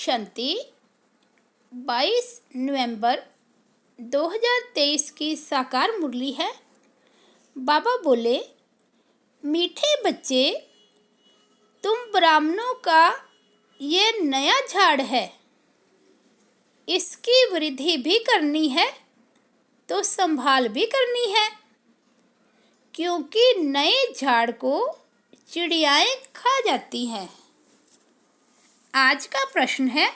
शांति 22 नवंबर 2023 की साकार मुरली है। बाबा बोले, मीठे बच्चे, तुम ब्राह्मणों का ये नया झाड़ है, इसकी वृद्धि भी करनी है तो संभाल भी करनी है, क्योंकि नए झाड़ को चिड़ियाएं खा जाती हैं। आज का प्रश्न है,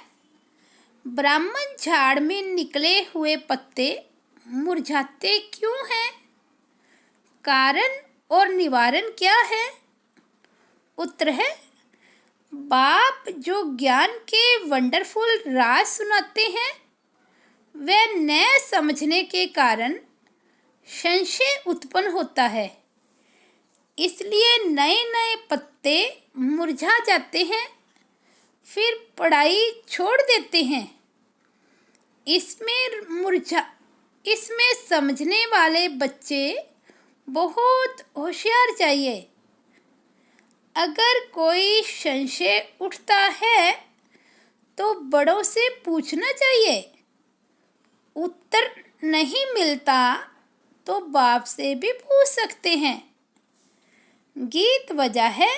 ब्राह्मण झाड़ में निकले हुए पत्ते मुरझाते क्यों हैं? कारण और निवारण क्या है? उत्तर है, बाप जो ज्ञान के वंडरफुल राज सुनाते हैं, वह न समझने के कारण संशय उत्पन्न होता है। इसलिए नए नए पत्ते मुरझा जाते हैं, फिर पढ़ाई छोड़ देते हैं। इसमें समझने वाले बच्चे बहुत होशियार चाहिए। अगर कोई संशय उठता है तो बड़ों से पूछना चाहिए। उत्तर नहीं मिलता तो बाप से भी पूछ सकते हैं। गीत बजा है,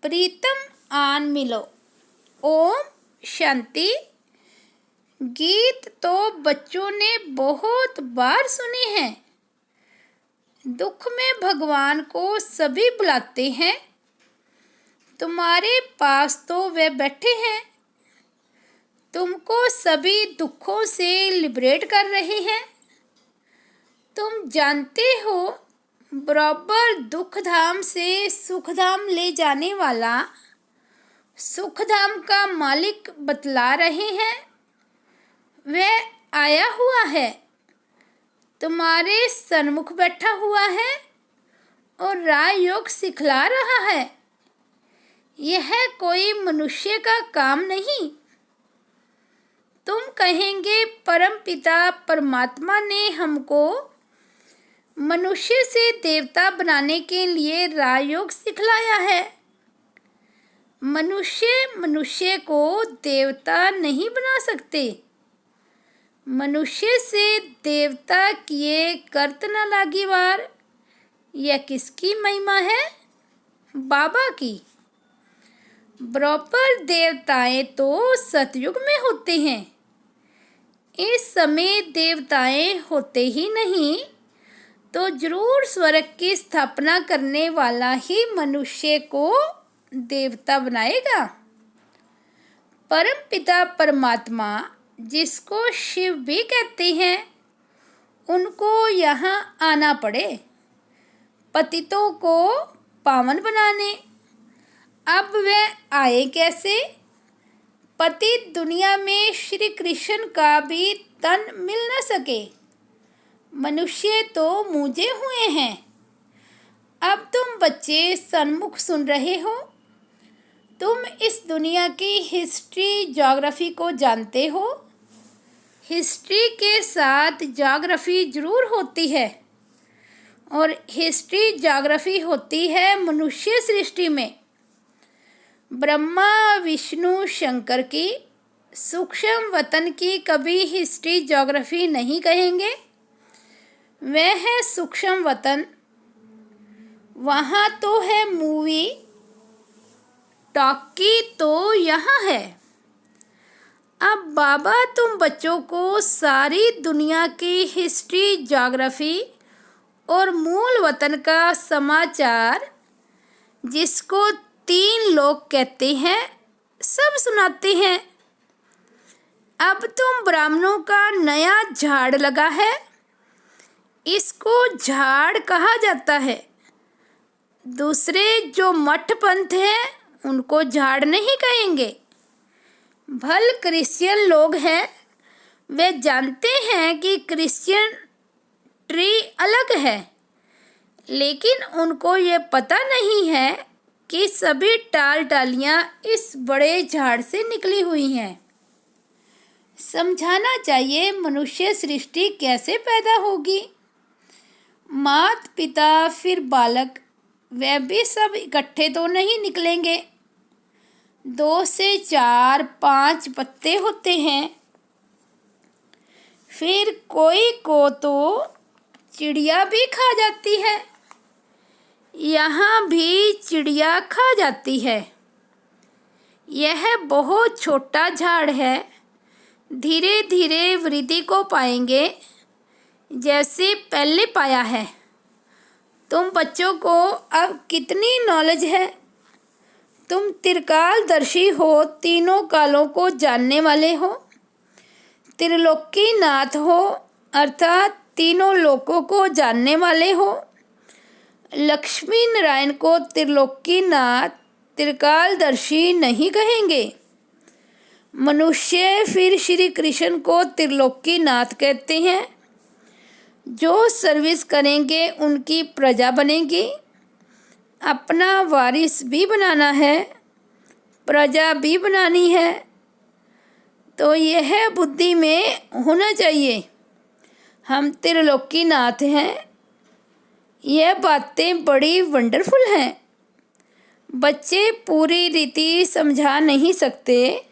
प्रीतम आन मिलो। ओम शांति। गीत तो बच्चों ने बहुत बार सुने हैं। दुख में भगवान को सभी बुलाते हैं। तुम्हारे पास तो वे बैठे हैं, तुमको सभी दुखों से लिबरेट कर रहे हैं। तुम जानते हो, बराबर दुख धाम से सुख धाम ले जाने वाला सुख धाम का मालिक बतला रहे हैं। वह आया हुआ है, तुम्हारे सन्मुख बैठा हुआ है और राजयोग सिखला रहा है। यह कोई मनुष्य का काम नहीं। तुम कहेंगे, परमपिता परमात्मा ने हमको मनुष्य से देवता बनाने के लिए राजयोग सिखलाया है। मनुष्य को देवता नहीं बना सकते। मनुष्य से देवता किए करत न लागी वार। यह किसकी महिमा है? बाबा की। बराबर देवताएं तो सतयुग में होते हैं। इस समय देवताएं होते ही नहीं तो जरूर स्वर्ग की स्थापना करने वाला ही मनुष्य को देवता बनाएगा। परमपिता परमात्मा, जिसको शिव भी कहते हैं, उनको यहाँ आना पड़े पतितों को पावन बनाने। अब वे आए कैसे? पतित दुनिया में श्री कृष्ण का भी तन मिल न सके। मनुष्य तो मूजे हुए हैं। अब तुम बच्चे सन्मुख सुन रहे हो। तुम इस दुनिया की हिस्ट्री ज्योग्राफी को जानते हो। हिस्ट्री के साथ ज्योग्राफी जरूर होती है, और हिस्ट्री ज्योग्राफी होती है मनुष्य सृष्टि में। ब्रह्मा विष्णु शंकर की सूक्ष्म वतन की कभी हिस्ट्री ज्योग्राफी नहीं कहेंगे। वह है सूक्ष्म वतन। वहाँ तो है मूवी टॉकी, तो यहाँ है। अब बाबा तुम बच्चों को सारी दुनिया की हिस्ट्री ज्योग्राफी और मूल वतन का समाचार, जिसको 3 लोग कहते हैं, सब सुनाते हैं। अब तुम ब्राह्मणों का नया झाड़ लगा है, इसको झाड़ कहा जाता है। दूसरे जो मठ पंथ हैं, उनको झाड़ नहीं कहेंगे। भल क्रिश्चियन लोग हैं, वे जानते हैं कि क्रिश्चियन ट्री अलग है, लेकिन उनको ये पता नहीं है कि सभी टाल टालियाँ इस बड़े झाड़ से निकली हुई हैं। समझाना चाहिए मनुष्य सृष्टि कैसे पैदा होगी। माता पिता फिर बालक, वे भी सब इकट्ठे तो नहीं निकलेंगे। 2 से 4 5 पत्ते होते हैं। फिर कोई को तो चिड़िया भी खा जाती है। यहाँ भी चिड़िया खा जाती है। यह बहुत छोटा झाड़ है। धीरे धीरे वृद्धि को पाएंगे जैसे पहले पाया है। तुम बच्चों को अब कितनी नॉलेज है। तुम त्रिकालदर्शी हो, तीनों कालों को जानने वाले हो। त्रिलोकीनाथ हो अर्थात तीनों लोकों को जानने वाले हो। लक्ष्मी नारायण को त्रिलोकीनाथ त्रिकालदर्शी नहीं कहेंगे। मनुष्य फिर श्री कृष्ण को त्रिलोकीनाथ कहते हैं। जो सर्विस करेंगे उनकी प्रजा बनेगी। अपना वारिस भी बनाना है, प्रजा भी बनानी है, तो यह बुद्धि में होना चाहिए। हम त्रिलोकीनाथ हैं। यह बातें बड़ी वंडरफुल हैं। बच्चे पूरी रीति समझा नहीं सकते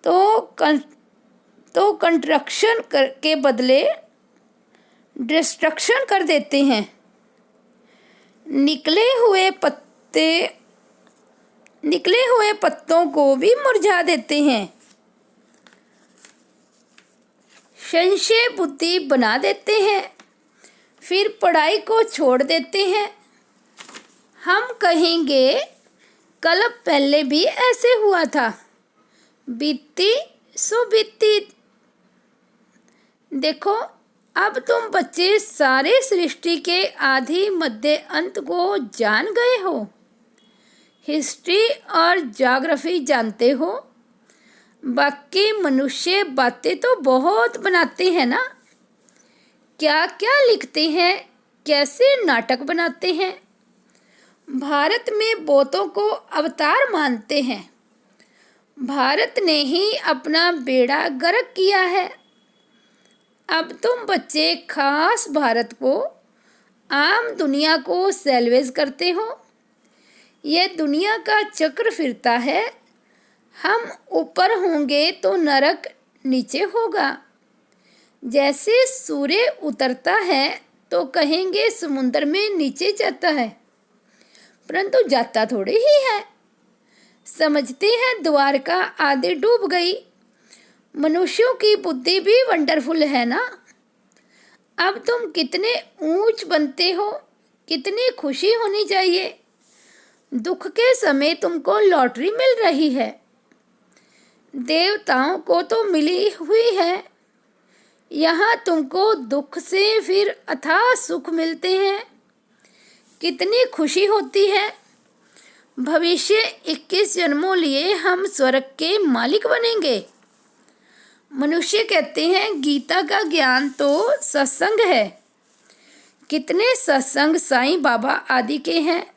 तो कंस्ट्रक्शन के बदले डिस्ट्रक्शन कर देते हैं। निकले हुए पत्तों को भी मुरझा देते हैं। संशय बुद्धि बना देते हैं। फिर पढ़ाई को छोड़ देते हैं। हम कहेंगे कल पहले भी ऐसे हुआ था। बीती सो बीती। देखो अब तुम बच्चे सारे सृष्टि के आदि मध्य अंत को जान गए हो। हिस्ट्री और ज्योग्राफी जानते हो। बाकी मनुष्य बातें तो बहुत बनाते हैं ना। क्या क्या लिखते हैं, कैसे नाटक बनाते हैं। भारत में बहुतों को अवतार मानते हैं। भारत ने ही अपना बेड़ा गर्क किया है। अब तुम बच्चे खास भारत को, आम दुनिया को सैल्वेज करते हो। यह दुनिया का चक्र फिरता है। हम ऊपर होंगे तो नरक नीचे होगा। जैसे सूर्य उतरता है तो कहेंगे समुद्र में नीचे जाता है, परंतु जाता थोड़े ही है। समझते हैं द्वारका आदि डूब गई। मनुष्यों की बुद्धि भी वंडरफुल है ना। अब तुम कितने ऊंच बनते हो, कितनी खुशी होनी चाहिए। दुख के समय तुमको लॉटरी मिल रही है। देवताओं को तो मिली हुई है। यहाँ तुमको दुख से फिर अथाह सुख मिलते हैं। कितनी खुशी होती है। भविष्य 21 जन्मों लिए हम स्वर्ग के मालिक बनेंगे। मनुष्य कहते हैं गीता का ज्ञान तो सत्संग है। कितने सत्संग साईं बाबा आदि के हैं।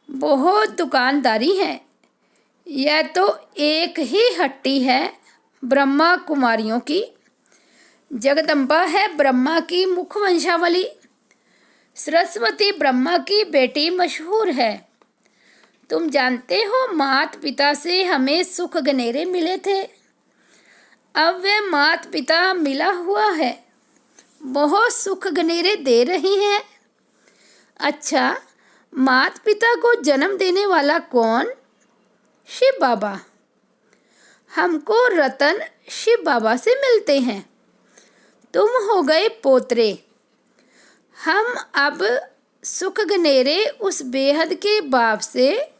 बहुत दुकानदारी है। यह तो एक ही हट्टी है ब्रह्मा कुमारियों की। जगदम्बा है ब्रह्मा की मुख वंशावली। सरस्वती ब्रह्मा की बेटी मशहूर है। तुम जानते हो माता पिता से हमें सुख गनेरे मिले थे। अब वह माता पिता मिला हुआ है, बहुत सुख गनेरे दे रही हैं। अच्छा, माता पिता को जन्म देने वाला कौन? शिव बाबा। हमको रतन शिव बाबा से मिलते हैं। तुम हो गए पोतरे। हम अब सुख गनेरे उस बेहद के बाप से,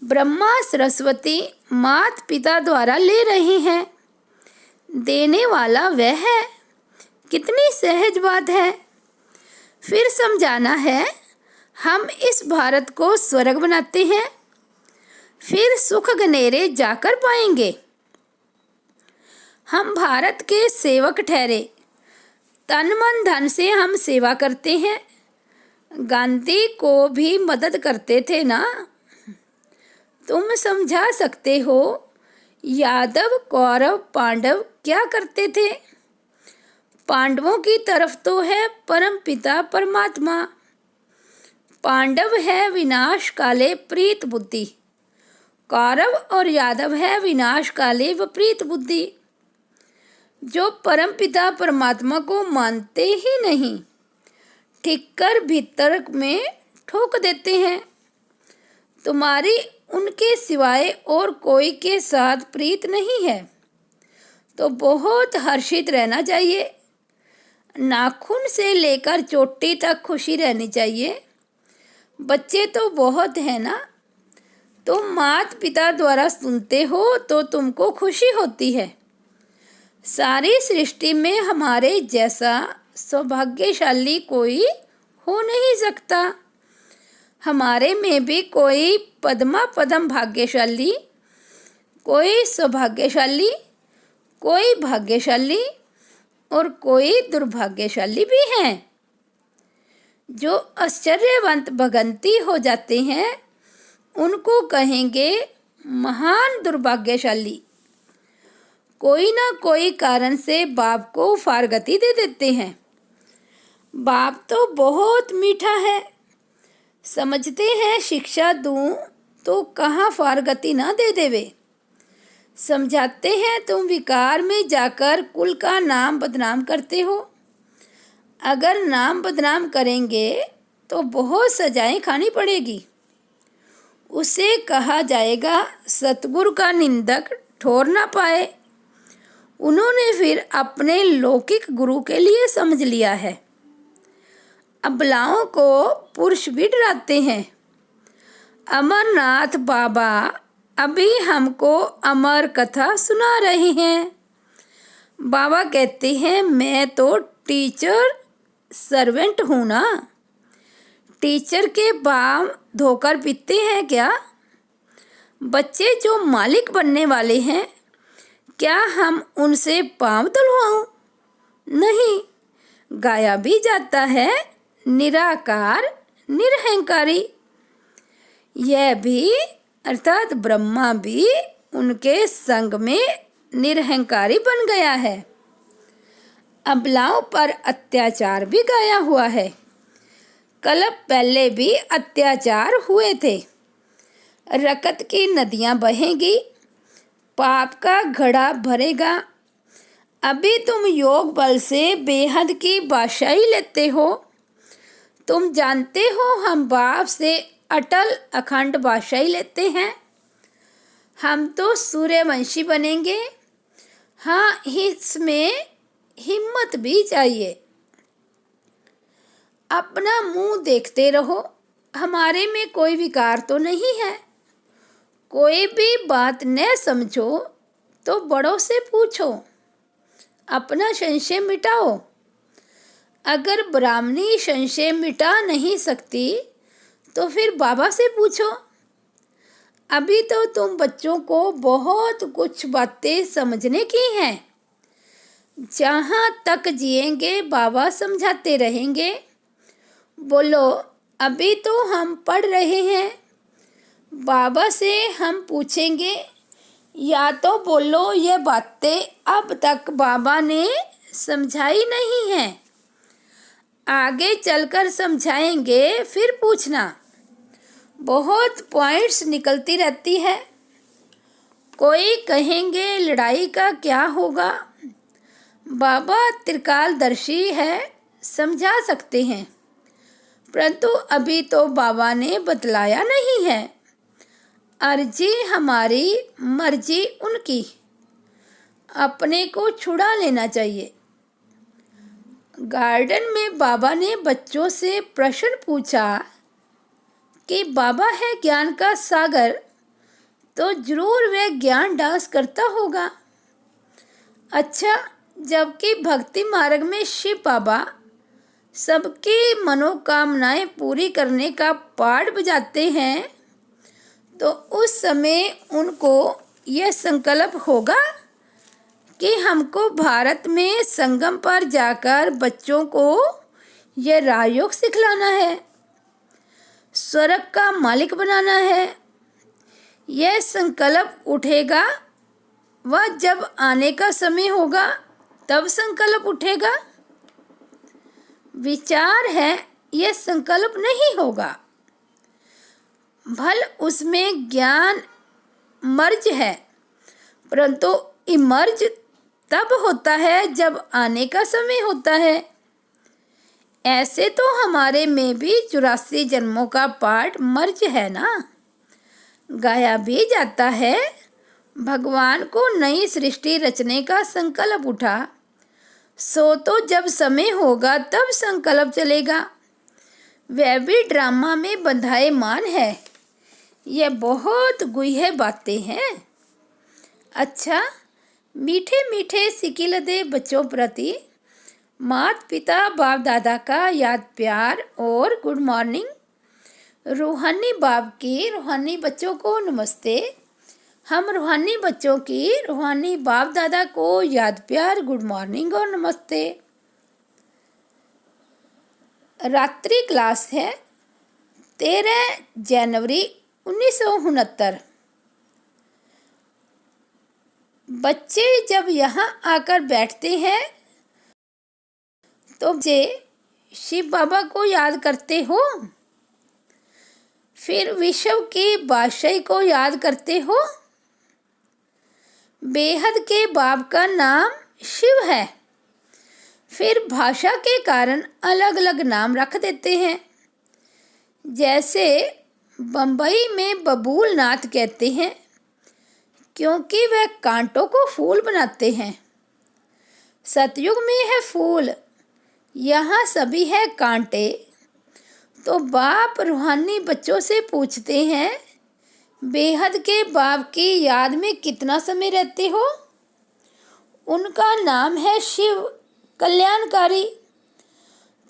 ब्रह्मा सरस्वती माता पिता द्वारा ले रहे हैं। देने वाला वह है। कितनी सहज बात है। फिर समझाना है हम इस भारत को स्वर्ग बनाते हैं, फिर सुख गनेरे जाकर पाएंगे। हम भारत के सेवक ठहरे। तन मन धन से हम सेवा करते हैं। गांधी को भी मदद करते थे ना। तुम समझा सकते हो यादव कौरव पांडव क्या करते थे। पांडवों की तरफ तो है परम पिता परमात्मा। पांडव है विनाश काले प्रीत बुद्धि। कौरव और यादव है विनाश काले विपरीत बुद्धि, जो परमपिता परमात्मा को मानते ही नहीं, ठीक कर भीतर में ठोक देते हैं। तुम्हारी उनके सिवाय और कोई के साथ प्रीत नहीं है तो बहुत हर्षित रहना चाहिए। नाखून से लेकर चोटी तक खुशी रहनी चाहिए। बच्चे तो बहुत है ना, तुम माता पिता द्वारा सुनते हो तो तुमको खुशी होती है। सारी सृष्टि में हमारे जैसा सौभाग्यशाली कोई हो नहीं सकता। हमारे में भी कोई पद्मा पदम भाग्यशाली, कोई सौभाग्यशाली, कोई भाग्यशाली और कोई दुर्भाग्यशाली भी हैं। जो आश्चर्यवंत भगंती हो जाते हैं उनको कहेंगे महान दुर्भाग्यशाली। कोई ना कोई कारण से बाप को फारगति दे देते हैं। बाप तो बहुत मीठा है, समझते हैं शिक्षा दूं तो कहाँ फारगति ना दे देवे। समझाते हैं तुम विकार में जाकर कुल का नाम बदनाम करते हो। अगर नाम बदनाम करेंगे तो बहुत सजाएं खानी पड़ेगी। उसे कहा जाएगा सतगुरु का निंदक ठोर ना पाए। उन्होंने फिर अपने लौकिक गुरु के लिए समझ लिया है। अबलाओं को पुरुष भी डराते हैं। अमरनाथ बाबा अभी हमको अमर कथा सुना रहे हैं। बाबा कहते हैं मैं तो टीचर सर्वेंट हूँ ना। टीचर के बाम धोकर पीते हैं क्या? बच्चे जो मालिक बनने वाले हैं, क्या हम उनसे पाँव धुलवाऊं? नहीं, गाया भी जाता है निराकार निरहंकारी। यह भी अर्थात ब्रह्मा भी उनके संग में निरहंकारी बन गया है। अबलाओं पर अत्याचार भी गाया हुआ है। कल्प पहले भी अत्याचार हुए थे। रकत की नदियाँ बहेंगी, पाप का घड़ा भरेगा। अभी तुम योग बल से बेहद की बादशाही लेते हो। तुम जानते हो हम बाप से अटल अखंड बादशाही लेते हैं। हम तो सूर्यवंशी बनेंगे। हाँ, इसमें हिम्मत भी चाहिए। अपना मुंह देखते रहो, हमारे में कोई विकार तो नहीं है। कोई भी बात न समझो तो बड़ों से पूछो, अपना संशय मिटाओ। अगर ब्राह्मणी संशय मिटा नहीं सकती तो फिर बाबा से पूछो। अभी तो तुम बच्चों को बहुत कुछ बातें समझने की हैं। जहाँ तक जिएंगे बाबा समझाते रहेंगे। बोलो, अभी तो हम पढ़ रहे हैं, बाबा से हम पूछेंगे या तो बोलो ये बातें अब तक बाबा ने समझाई नहीं है, आगे चलकर समझाएंगे फिर पूछना। बहुत पॉइंट्स निकलती रहती है। कोई कहेंगे लड़ाई का क्या होगा, बाबा त्रिकालदर्शी है, समझा सकते हैं, परंतु अभी तो बाबा ने बतलाया नहीं है। अर्जी हमारी, मर्जी उनकी। अपने को छुड़ा लेना चाहिए। गार्डन में बाबा ने बच्चों से प्रश्न पूछा कि बाबा है ज्ञान का सागर, तो जरूर वह ज्ञान डांस करता होगा। अच्छा, जबकि भक्ति मार्ग में शिव बाबा सबकी मनोकामनाएं पूरी करने का पाठ बजाते हैं, तो उस समय उनको यह संकल्प होगा कि हमको भारत में संगम पर जाकर बच्चों को यह राजयोग सिखलाना है, स्वर्ग का मालिक बनाना है। यह संकल्प उठेगा, वह जब आने का समय होगा तब संकल्प उठेगा। विचार है, यह संकल्प नहीं होगा। भल उसमें ज्ञान मर्ज है, परंतु इमर्ज तब होता है जब आने का समय होता है। ऐसे तो हमारे में भी 84 जन्मों का पाठ मर्ज है ना। गाया भी जाता है, भगवान को नई सृष्टि रचने का संकल्प उठा, सो तो जब समय होगा तब संकल्प चलेगा। वह भी ड्रामा में बंधाएमान है। यह बहुत गुह्य बातें हैं। अच्छा, मीठे मीठे सिकिलदे बच्चों प्रति माता पिता बाप दादा का याद प्यार और गुड मॉर्निंग। रूहानी बाप की रूहानी बच्चों को नमस्ते। हम रूहानी बच्चों की रूहानी बाप दादा को याद प्यार, गुड मॉर्निंग और नमस्ते। रात्रि क्लास है 13 जनवरी 1969। बच्चे जब यहाँ आकर बैठते हैं तो जे शिव बाबा को याद करते हो, फिर विश्व के बादशाह को याद करते हो। बेहद के बाप का नाम शिव है, फिर भाषा के कारण अलग अलग नाम रख देते हैं। जैसे बम्बई में बबूल नाथ कहते हैं क्योंकि वह कांटों को फूल बनाते हैं। सतयुग में है फूल, यहाँ सभी है कांटे। तो बाप रूहानी बच्चों से पूछते हैं, बेहद के बाप की याद में कितना समय रहते हो? उनका नाम है शिव कल्याणकारी।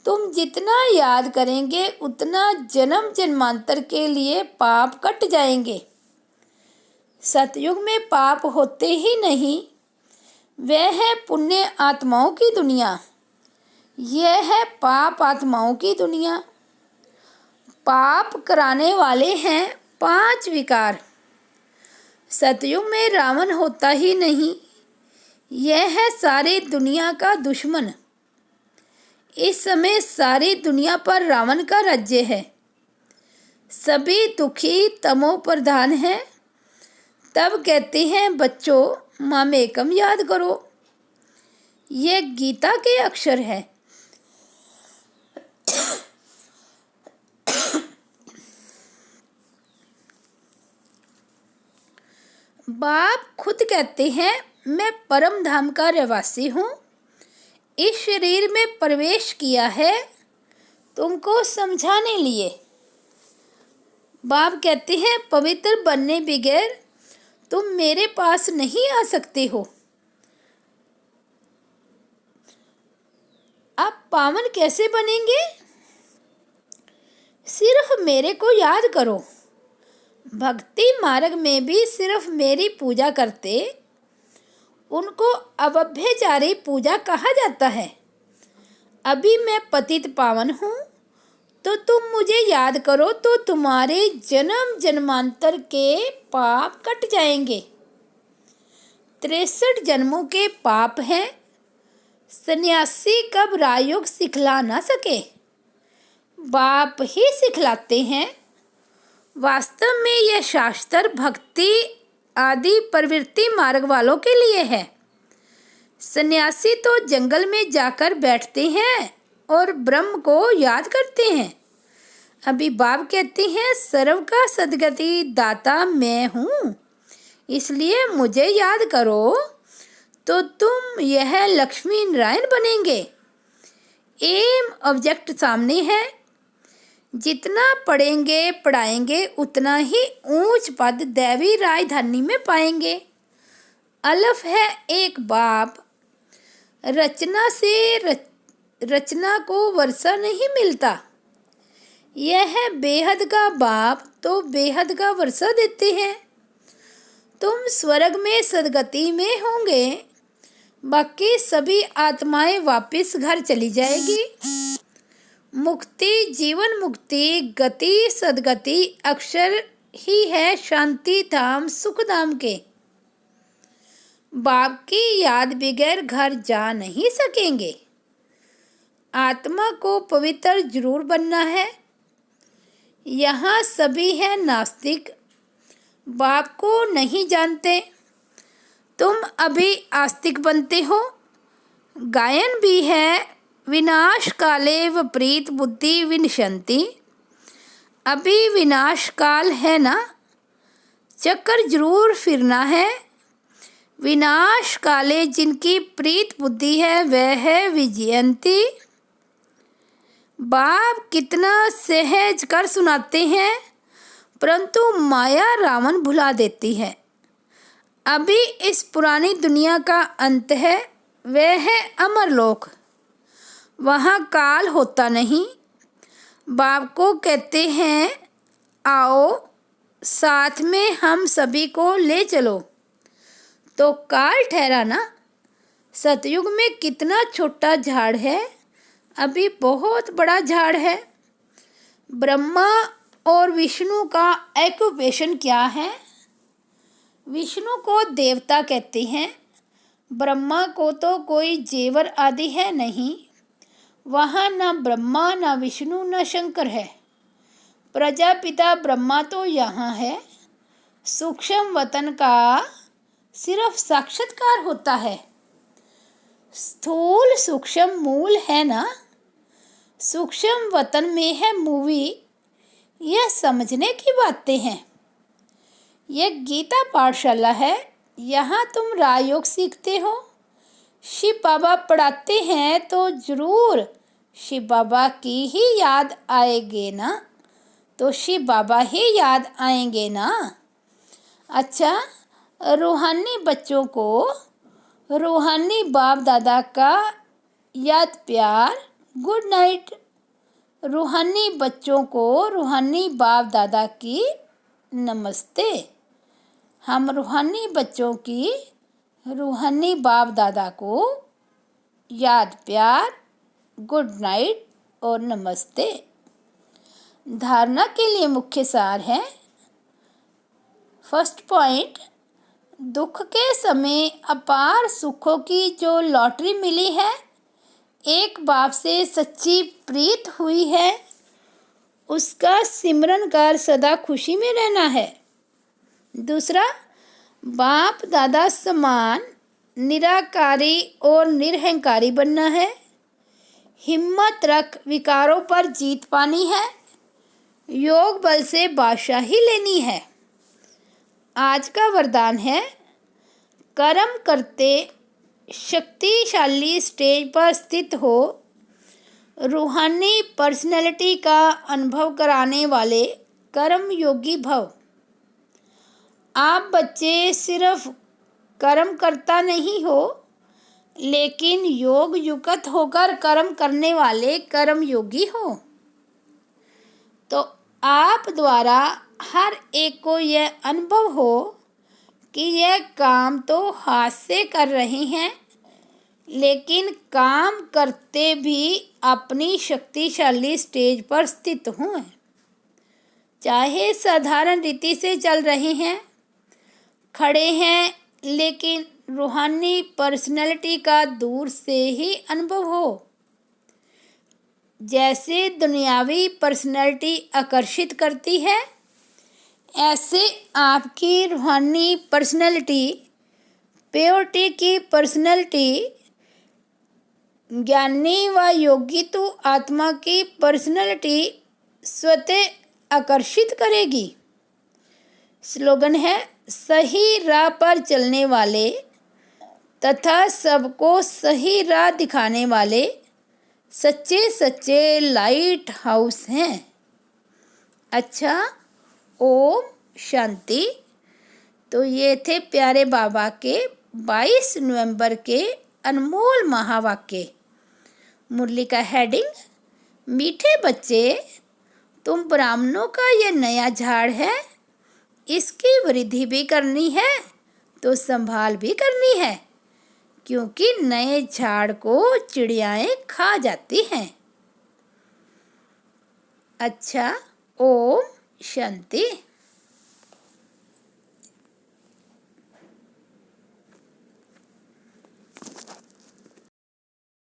तुम जितना याद करेंगे उतना जन्म जन्मांतर के लिए पाप कट जाएंगे। सतयुग में पाप होते ही नहीं, वह है पुण्य आत्माओं की दुनिया। यह है पाप आत्माओं की दुनिया। पाप कराने वाले हैं 5 विकार। सतयुग में रावण होता ही नहीं, यह है सारी दुनिया का दुश्मन। इस समय सारी दुनिया पर रावण का राज्य है। सभी दुखी तमो प्रधान हैं। तब कहते हैं बच्चों मामेकम याद करो। यह गीता के अक्षर है। बाप खुद कहते हैं मैं परम धाम का रहवासी हूँ। इस शरीर में प्रवेश किया है तुमको समझाने लिए। बाप कहते हैं पवित्र बनने बगैर तुम मेरे पास नहीं आ सकते हो। आप पावन कैसे बनेंगे? सिर्फ मेरे को याद करो। भक्ति मार्ग में भी सिर्फ मेरी पूजा करते उनको अव्यभिचारी पूजा कहा जाता है। अभी मैं पतित पावन हूँ, तो तुम मुझे याद करो तो तुम्हारे जन्म जन्मांतर के पाप कट जाएंगे। 63 जन्मों के पाप हैं। सन्यासी कब राजयोग सिखला ना सके, बाप ही सिखलाते हैं। वास्तव में यह शास्त्र भक्ति आदि प्रवृत्ति मार्ग वालों के लिए है। सन्यासी तो जंगल में जाकर बैठते हैं और ब्रह्म को याद करते हैं। अभी बाप कहते हैं सर्व का सद्गति दाता मैं हूँ, इसलिए मुझे याद करो तो तुम यह लक्ष्मी नारायण बनेंगे। एम ऑब्जेक्ट सामने है। जितना पढ़ेंगे पढ़ाएंगे उतना ही ऊंच पद दैवी राजधानी में पाएंगे। अलफ है एक बाप। रचना से रचना को वर्षा नहीं मिलता। यह है बेहद का बाप, तो बेहद का वर्षा देते हैं। तुम स्वर्ग में सदगति में होंगे, बाकी सभी आत्माएं वापस घर चली जाएगी। मुक्ति जीवन मुक्ति गति सदगति अक्षर ही है शांति धाम सुख धाम के। बाप की याद बगैर घर जा नहीं सकेंगे। आत्मा को पवित्र जरूर बनना है। यहाँ सभी है नास्तिक, बाप को नहीं जानते, तुम अभी आस्तिक बनते हो। गायन भी है, विनाश काले विपरीत बुद्धि विनशंति। अभी विनाश काल है ना, चक्कर जरूर फिरना है। विनाश काले जिनकी प्रीत बुद्धि है वह है विजयंती। बाप कितना सहज कर सुनाते हैं, परंतु माया रावण भुला देती है। अभी इस पुरानी दुनिया का अंत है, वह है अमरलोक। वहाँ काल होता नहीं। बाप को कहते हैं, आओ साथ में हम सभी को ले चलो। तो काल ठहरा ना। सतयुग में कितना छोटा झाड़ है, अभी बहुत बड़ा झाड़ है। ब्रह्मा और विष्णु का एक्युपेशन क्या है? विष्णु को देवता कहते हैं, ब्रह्मा को तो कोई जेवर आदि है नहीं। वहाँ न ब्रह्मा न विष्णु न शंकर है। प्रजापिता ब्रह्मा तो यहाँ है। सूक्ष्म वतन का सिर्फ साक्षात्कार होता है। स्थूल सूक्ष्म मूल है ना। सूक्ष्म वतन में है मूवी। यह समझने की बातें हैं। यह गीता पाठशाला है, यहाँ तुम राजयोग सीखते हो। शिव बाबा पढ़ाते हैं तो ज़रूर शिव बाबा की ही याद आएगी ना। तो शिव बाबा ही याद आएंगे ना। अच्छा, रूहानी बच्चों को रूहानी बाप दादा का याद प्यार, गुड नाइट। रूहानी बच्चों को रूहानी बाप दादा की नमस्ते। हम रूहानी बच्चों की रूहानी बाप दादा को याद प्यार, गुड नाइट और नमस्ते। धारणा के लिए मुख्य सार है। फर्स्ट पॉइंट, दुख के समय अपार सुखों की जो लॉटरी मिली है, एक बाप से सच्ची प्रीत हुई है, उसका सिमरन कर सदा खुशी में रहना है। दूसरा, बाप दादा समान निराकारी और निरहंकारी बनना है। हिम्मत रख विकारों पर जीत पानी है। योग बल से बादशाही लेनी है। आज का वरदान है, कर्म करते शक्तिशाली स्टेज पर स्थित हो, रूहानी पर्सनैलिटी का अनुभव कराने वाले कर्म योगी भव। आप बच्चे सिर्फ कर्म करता नहीं हो, लेकिन योग युक्त होकर कर्म करने वाले कर्म योगी हो। तो आप द्वारा हर एक को यह अनुभव हो कि यह काम तो हाथ से कर रहे हैं, लेकिन काम करते भी अपनी शक्तिशाली स्टेज पर स्थित हों। चाहे साधारण रीति से चल रहे हैं, खड़े हैं, लेकिन रूहानी पर्सनैलिटी का दूर से ही अनुभव हो। जैसे दुनियावी पर्सनैलिटी आकर्षित करती है, ऐसे आपकी रूहानी पर्सनैलिटी, प्योरिटी की पर्सनैलिटी, ज्ञानी व योगी तो आत्मा की पर्सनैलिटी स्वतः आकर्षित करेगी। स्लोगन है, सही राह पर चलने वाले तथा सबको सही राह दिखाने वाले सच्चे सच्चे लाइट हाउस हैं। अच्छा, ओम शांति। तो ये थे प्यारे बाबा के 22 नवंबर के अनमोल महावाक्य। मुरली का हेडिंग, मीठे बच्चे, तुम ब्राह्मणों का ये नया झाड़ है, इसकी वृद्धि भी करनी है तो संभाल भी करनी है, क्योंकि नए झाड़ को चिड़ियाएँ खा जाती हैं। अच्छा, ओम शांति।